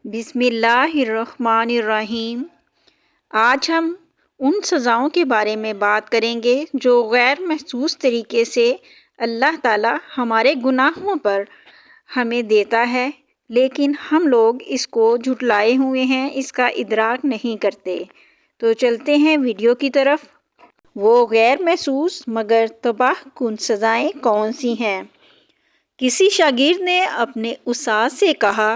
بسم اللہ الرحمن الرحیم۔ آج ہم ان سزاؤں کے بارے میں بات کریں گے جو غیر محسوس طریقے سے اللہ تعالیٰ ہمارے گناہوں پر ہمیں دیتا ہے، لیکن ہم لوگ اس کو جھٹلائے ہوئے ہیں، اس کا ادراک نہیں کرتے۔ تو چلتے ہیں ویڈیو کی طرف۔ وہ غیر محسوس مگر تباہ کن سزائیں کون سی ہیں؟ کسی شاگرد نے اپنے استاد سے کہا،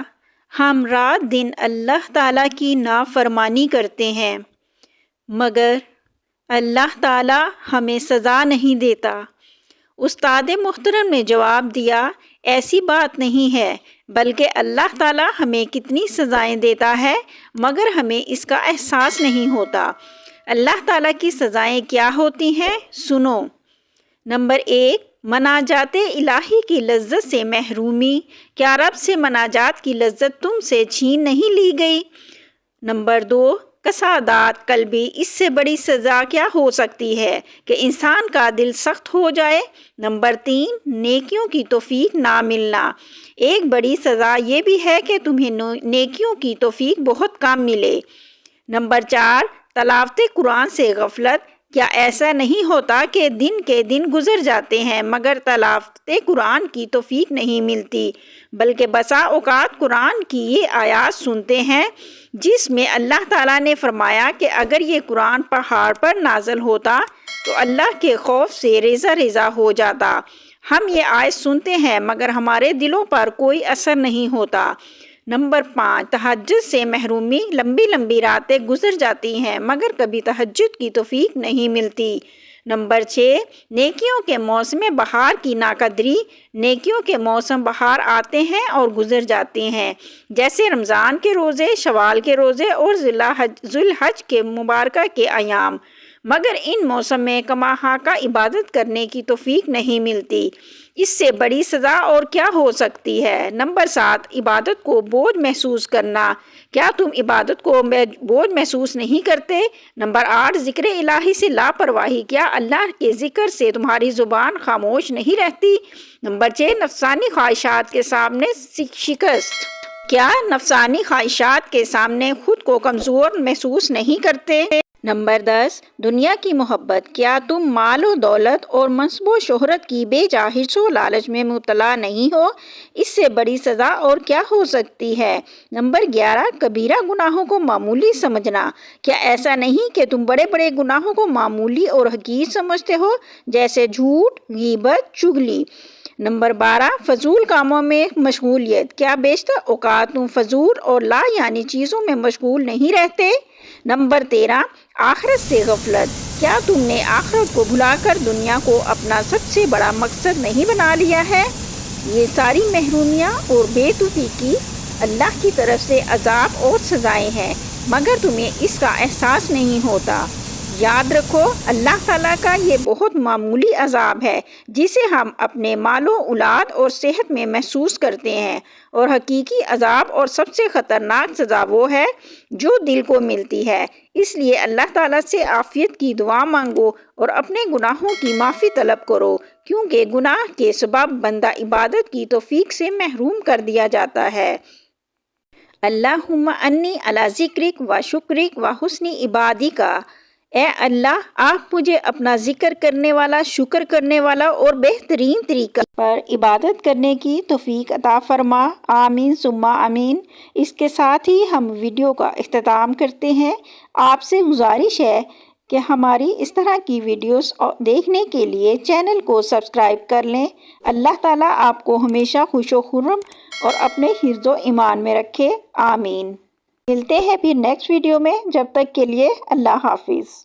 ہم رات دن اللہ تعالیٰ کی نافرمانی کرتے ہیں مگر اللہ تعالیٰ ہمیں سزا نہیں دیتا۔ استاد محترم نے جواب دیا، ایسی بات نہیں ہے، بلکہ اللہ تعالیٰ ہمیں کتنی سزائیں دیتا ہے مگر ہمیں اس کا احساس نہیں ہوتا۔ اللہ تعالیٰ کی سزائیں کیا ہوتی ہیں؟ سنو۔ نمبر 1، مناجات الہی کی لذت سے محرومی۔ کیا رب سے مناجات کی لذت تم سے چھین نہیں لی گئی؟ نمبر 2، کسادات قلبی۔ اس سے بڑی سزا کیا ہو سکتی ہے کہ انسان کا دل سخت ہو جائے؟ نمبر 3، نیکیوں کی توفیق نہ ملنا۔ ایک بڑی سزا یہ بھی ہے کہ تمہیں نیکیوں کی توفیق بہت کم ملے۔ نمبر 4، تلاوت قرآن سے غفلت۔ کیا ایسا نہیں ہوتا کہ دن کے دن گزر جاتے ہیں مگر تلاوت قرآن کی توفیق نہیں ملتی، بلکہ بسا اوقات قرآن کی یہ آیات سنتے ہیں جس میں اللہ تعالیٰ نے فرمایا کہ اگر یہ قرآن پہاڑ پر نازل ہوتا تو اللہ کے خوف سے ریزہ ریزہ ہو جاتا۔ ہم یہ آیت سنتے ہیں مگر ہمارے دلوں پر کوئی اثر نہیں ہوتا۔ نمبر 5، تہجد سے محرومی۔ لمبی لمبی راتیں گزر جاتی ہیں مگر کبھی تہجد کی توفیق نہیں ملتی۔ نمبر 6، نیکیوں کے موسم بہار کی ناقدری۔ نیکیوں کے موسم بہار آتے ہیں اور گزر جاتے ہیں، جیسے رمضان کے روزے، شوال کے روزے اور ذوالحج کے مبارکہ کے ایام، مگر ان موسم میں کما حقہ عبادت کرنے کی توفیق نہیں ملتی۔ اس سے بڑی سزا اور کیا ہو سکتی ہے؟ نمبر 7، عبادت کو بوجھ محسوس کرنا۔ کیا تم عبادت کو بوجھ محسوس نہیں کرتے؟ نمبر 8، ذکر الہی سے لاپرواہی۔ کیا اللہ کے ذکر سے تمہاری زبان خاموش نہیں رہتی؟ نمبر 6، نفسانی خواہشات کے سامنے شکست۔ کیا نفسانی خواہشات کے سامنے خود کو کمزور محسوس نہیں کرتے؟ نمبر 10، دنیا کی محبت۔ کیا تم مال و دولت اور منصب و شہرت کی بے جا حرص و لالچ میں مبتلا نہیں ہو؟ اس سے بڑی سزا اور کیا ہو سکتی ہے؟ نمبر 11، کبیرہ گناہوں کو معمولی سمجھنا۔ کیا ایسا نہیں کہ تم بڑے بڑے گناہوں کو معمولی اور حقیر سمجھتے ہو، جیسے جھوٹ، غیبت، چغلی؟ نمبر 12، فضول کاموں میں مشغولیت۔ کیا بیشتر اوقات تم فضول اور لا یعنی چیزوں میں مشغول نہیں رہتے؟ نمبر 13، آخرت سے غفلت۔ کیا تم نے آخرت کو بھلا کر دنیا کو اپنا سب سے بڑا مقصد نہیں بنا لیا ہے؟ یہ ساری محرومیاں اور بے توفیقی اللہ کی طرف سے عذاب اور سزائیں ہیں مگر تمہیں اس کا احساس نہیں ہوتا۔ یاد رکھو، اللہ تعالیٰ کا یہ بہت معمولی عذاب ہے جسے ہم اپنے مال و اولاد اور صحت میں محسوس کرتے ہیں، اور حقیقی عذاب اور سب سے خطرناک سزا وہ ہے جو دل کو ملتی ہے۔ اس لیے اللہ تعالیٰ سے عافیت کی دعا مانگو اور اپنے گناہوں کی معافی طلب کرو، کیونکہ گناہ کے سبب بندہ عبادت کی توفیق سے محروم کر دیا جاتا ہے۔ اللہم انی علی ذکرک و شکرک و حسن عبادتک۔ اے اللہ، آپ مجھے اپنا ذکر کرنے والا، شکر کرنے والا اور بہترین طریقہ پر عبادت کرنے کی توفیق عطا فرما۔ آمین ثم آمین۔ اس کے ساتھ ہی ہم ویڈیو کا اختتام کرتے ہیں۔ آپ سے گزارش ہے کہ ہماری اس طرح کی ویڈیوز دیکھنے کے لیے چینل کو سبسکرائب کر لیں۔ اللہ تعالیٰ آپ کو ہمیشہ خوش و خرم اور اپنے حفظ و ایمان میں رکھے۔ آمین۔ ملتے ہیں پھر نیکسٹ ویڈیو میں، جب تک کے لیے اللہ حافظ۔